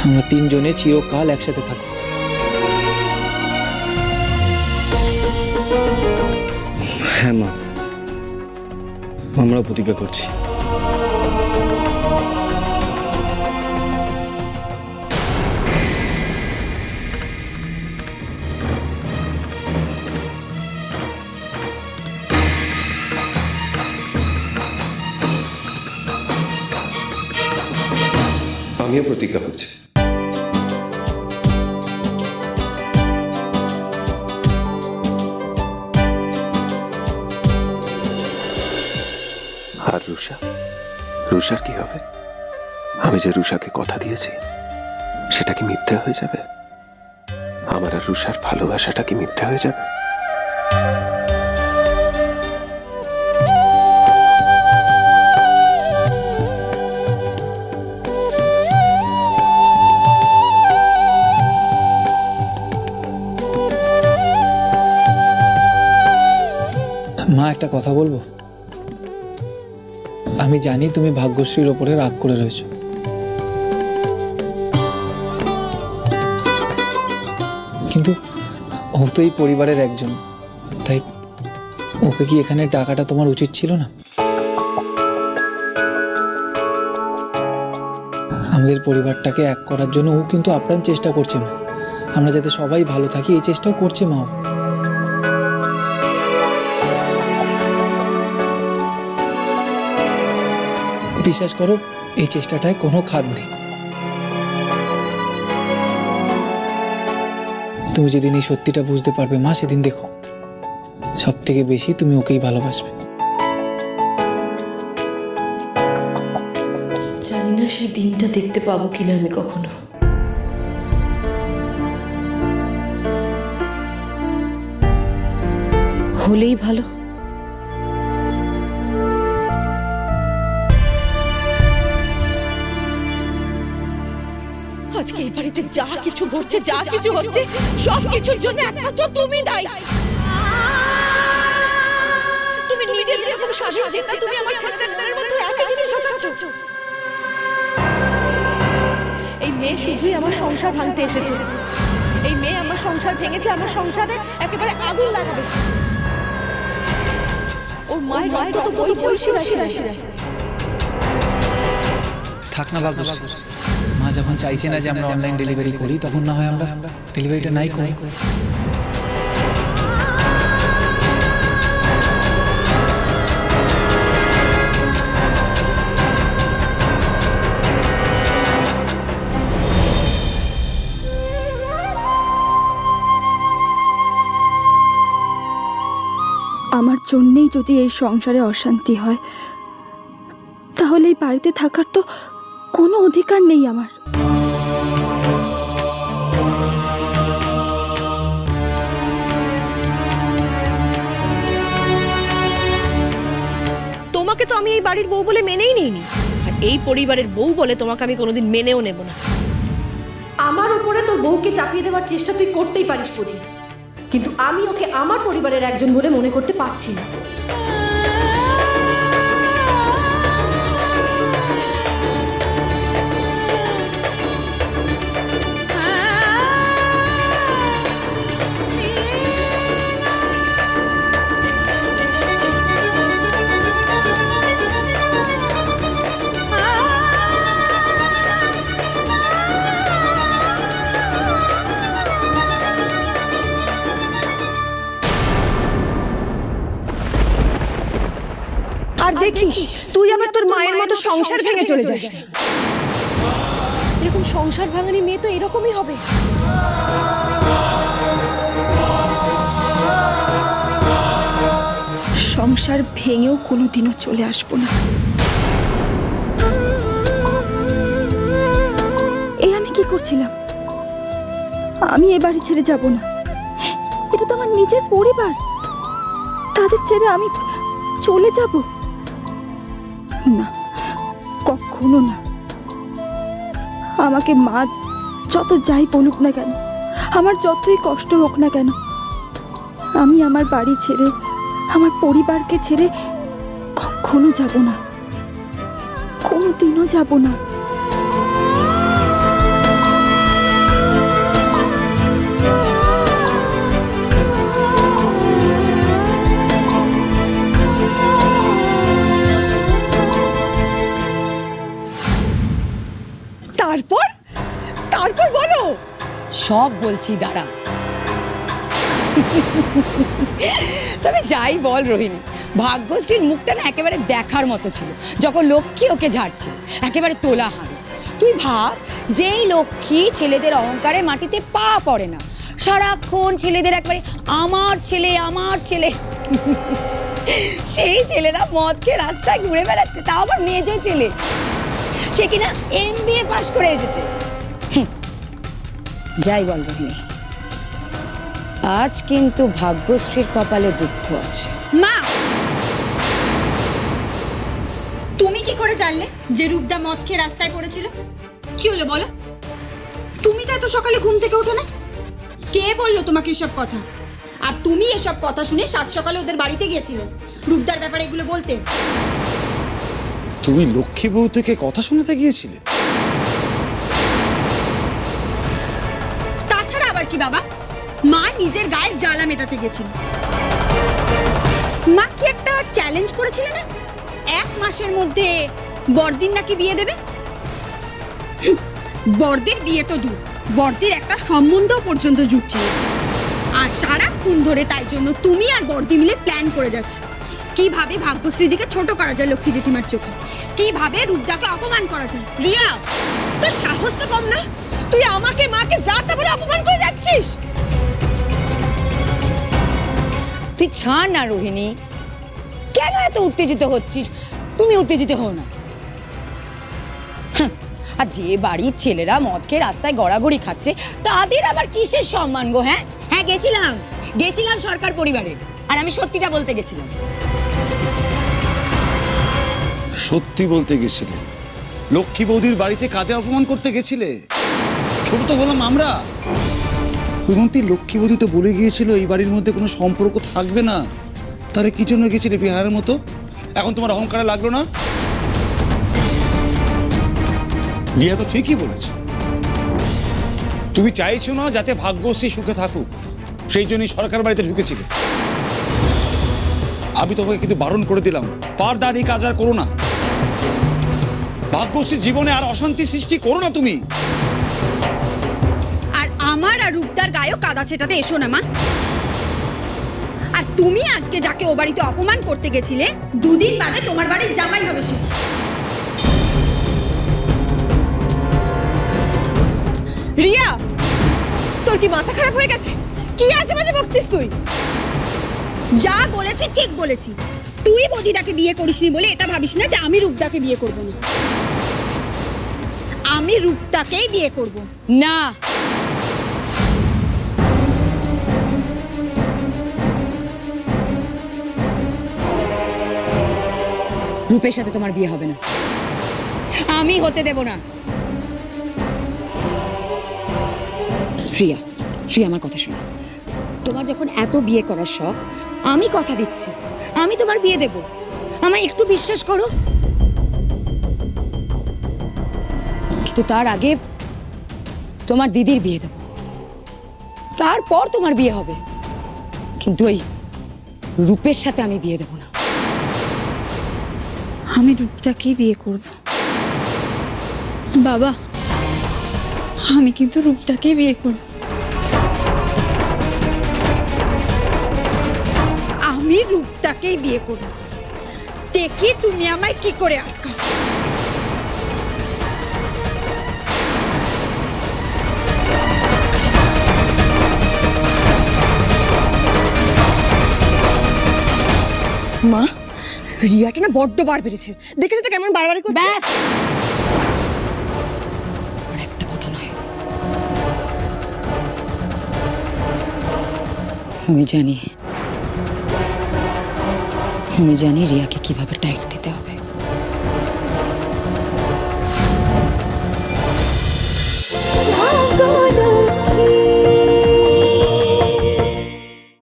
আমরা তিনজনে চিরকাল একসাথে থাকবো। হ্যাঁ মা, আমরা প্রতিজ্ঞা করছি। আমিও প্রতিজ্ঞা করছি। আর রুষার কি হবে? আমি যে রুষাকে কথা দিয়েছি সেটা কি মিথ্যে হয়ে যাবে? আমার আর রুষার ভালোবাসাটা কি মিথ্যে হয়ে যাবে? মা, একটা কথা বলবো? আমি জানি তুমি ভাগ্যশ্রীর ওপরে রাগ করে রয়েছো, কিন্তু ও তো এই পরিবারের একজন, তাই ওকে কি এখানে টাকাটা তোমার উচিত ছিল না? আমাদের পরিবারটাকে এক করার জন্য ও কিন্তু আপ্রাণ চেষ্টা করছে মা। আমরা যাতে সবাই ভালো থাকি এই চেষ্টাও করছে মা। বিশ্বাস করো, এই চেষ্টাটায় কোনো খাদ নেই। তুমি যেদিন এই সত্যিটা বুঝতে পারবে মা, সেদিন দেখো সব থেকে বেশি তুমি ওকেই ভালোবাসবে। জানি না সেই দিনটা দেখতে পাবো কিনা আমি কখনো। হলেই ভালো। আজকে এই বাড়িতে যা কিছু ঘটছে, যা কিছু হচ্ছে, সব কিছুর জন্য একমাত্র তুমি দায়ী। তুমি নিজে যেরকম স্বাধীন চিন্তা, তুমি আমার ছেলেদের মধ্যে একই জিনিস ঢোকাচ্ছ। এই মেয়ে শুধুই আমার সংসার ভাঙতে এসেছে। এই মেয়ে আমার সংসার ভেঙেছে, আমার সংসারে একেবারে আগুন লাগাবে। ওর মায়ের রক্ত তো বইছে ওই শিরায়। থাক না ভাগ্যশ্রী, মা যখন চাইছে না যে আমরা অনলাইন ডেলিভারি করি, তখন না হয় আমরা ডেলিভারিটা নাই করি। আমার জন্যেই যদি এই সংসারে অশান্তি হয়, তাহলে এই বাড়িতে থাকার তো কোনো অধিকার নেই আমার। তোমাকে তো আমি এই বাড়ির বউ বলে মেনেই নিইনি, আর এই পরিবারের বউ বলে তোমাকে আমি কোনোদিন মেনেও নেব না। আমার উপরে তোর বউকে চাপিয়ে দেওয়ার চেষ্টা তুই করতেই পারিস বুঝি, কিন্তু আমি ওকে আমার পরিবারের একজন বলে মনে করতে পারছি না। আর দেখিস তুই আবার তোর মায়ের মতো সংসার ভেঙে চলে যাস। এরকম সংসার ভাঙানি মেয়ে তো এরকমই হবে। সংসার ভেঙেও কোনোদিনও চলে আসবো না। এই আমি কি করছিলাম? আমি এ বাড়ি ছেড়ে যাব না। এটা তো আমার নিজের পরিবার, তাদের ছেড়ে আমি চলে যাব না, কখনো না। আমাকে মা যত যাই বলুক না কেন, আমার যতই কষ্ট হোক না কেন, আমি আমার বাড়ি ছেড়ে, আমার পরিবারকে ছেড়ে কখনো যাব না, কোনোদিনও যাব না। তারপর বলো। সব বলছি, দাঁড়া। তবে যাই বল রোহিণী, ভাগ্যশ্রীর মুখটা না একেবারে দেখার মতো ছিল যখন লক্ষ্মী ওকে ঝাড়ছিল, একেবারে তোলা হাঁড়ি। তুই ভাব, যেই লক্ষ্মী ছেলেদের অহংকারে মাটিতে পা পড়ে না, সারাক্ষণ ছেলেদের একবারে আমার ছেলে আমার ছেলে, সেই ছেলেরা মদ খেয়ে রাস্তায় ঘুরে বেড়াচ্ছে, তাও আবার মেজো ছেলে, সে কিনা MBA পাশ করে এসেছে। যাই বল রোহিণী, আজ কিন্তু ভাগ্যশ্রীর কপালে দুঃখ আছে। মা, তুমি কি করে জানলে যে রূপদা মদ খেয়ে রাস্তায় পড়েছিল? কি হলো বলো? তুমি তো এত সকালে ঘুম থেকে ওঠো না। কে বললো তোমাকে এসব কথা? আর তুমি এসব কথা শুনে সাত সকালে ওদের বাড়িতে গিয়েছিলে রূপদার ব্যাপারে এগুলো বলতে। তুমি লক্ষ্মী বউ থেকে কথা শোনাতে গিয়েছিলে? তাছাড়া আবার কি বাবা, মা নিজের গায়ের জ্বালা মেটাতে গেছিল। মা কি একটা চ্যালেঞ্জ করেছিল না, 1 মাসের মধ্যে বড়দিন নাকি বিয়ে দেবে। বড়দির বিয়ে তো দূর, বড়দির একটা সম্বন্ধ পর্যন্ত জুটছে না। আর সারাক্ষণ ধরে তাই জন্য তুমি আর বড়দি মিলে প্ল্যান করে যাচ্ছ কিভাবে ভাগ্যশ্রীদিকে ছোট করা যায় লক্ষ্মী জেঠিমার চোখে, কিভাবে রূপদাকে অপমান করা যায়। রিয়া, তোর সাহস তো কম না, তুই আমাকে মাকে যা তা বলে অপমান করে যাচ্ছিস। তুই ছাড় না রোহিণী, কেন এত উত্তেজিত হচ্ছিস? তুমি উত্তেজিত হও না। আর যে বাড়ির ছেলেরা মদ খেয়ে রাস্তায় গড়াগড়ি খাচ্ছে, তাদের আবার কিসের সম্মান গো? হ্যাঁ হ্যাঁ, গেছিলাম সরকার পরিবারে, আর আমি সত্যিটা বলতে গেছিলাম। সত্যি বলতে গেছিলে? লক্ষ্মী বৌদির বাড়িতে কাঁধে অপমান করতে গেছিলে? ছোট তো হলাম আমরা। হৈমন্তী, লক্ষ্মী বৌদি তো বলে গিয়েছিল এই বাড়ির মধ্যে কোনো সম্পর্ক থাকবে না। তাহলে কি জন্য গেছিলে বিহারের মতো? এখন তোমার অহংকারে লাগলো না? রিয়া তো ঠিকই বলেছে, তুমি চাইছো না যাতে ভাগ্যশ্রী সুখে থাকুক, সেই জন্যই সরকার বাড়িতে ঢুকেছিলে। আমি তোমাকে কিন্তু বারণ করে দিলাম, ফারদার এই কাজ আর করো না। ভাগ্যশ্রীর জীবনে আর অশান্তি সৃষ্টি করো না তুমি। আর আমার আর রূপদার গায়েও কাদা ছেটাতে এসো না মা। আর তুমি আজকে যাকে ও বাড়িতে অপমান করতে গেছিলে, 2 দিন বাদে তোমার বাড়ির জামাই হবে সে। রিয়া, তোর কি মাথা খারাপ হয়ে গেছে? কি আজে বাজে বকছিস তুই? যা বলেছি ঠিক বলেছি। তুই বদিদাকে বিয়ে করিসনি বলে এটা ভাবিস না যে আমি রূপদাকে বিয়ে করব না। আমি রূপদাকেই বিয়ে করব। না, রূপের সাথে তোমার বিয়ে হবে না, আমি হতে দেব না। প্রিয়া, আমার কথা শোনো। তোমার যখন এত বিয়ে করার শখ, আমি কথা দিচ্ছি আমি তোমার বিয়ে দেব। আমায় একটু বিশ্বাস করো। কিন্তু তার আগে তোমার দিদির বিয়ে দেব, তারপর তোমার বিয়ে হবে। কিন্তু ওই রূপের সাথে আমি বিয়ে দেব না। আমি রূপদাকেই বিয়ে করব। বাবা, আমি কিন্তু রূপদাকেই বিয়ে করব। আমি রূপদাকেই বিয়ে করব। দেখি তুমি আমায় কি করে আটকাও। মা, রিয়াটা না বড্ড বার বেড়েছে, দেখেছো তো কেমন বারবার করছে। ব্যাস, আর একটা কথা নয়। আমি জানি রিয়াকে কিভাবে টাইট দিতে হবে।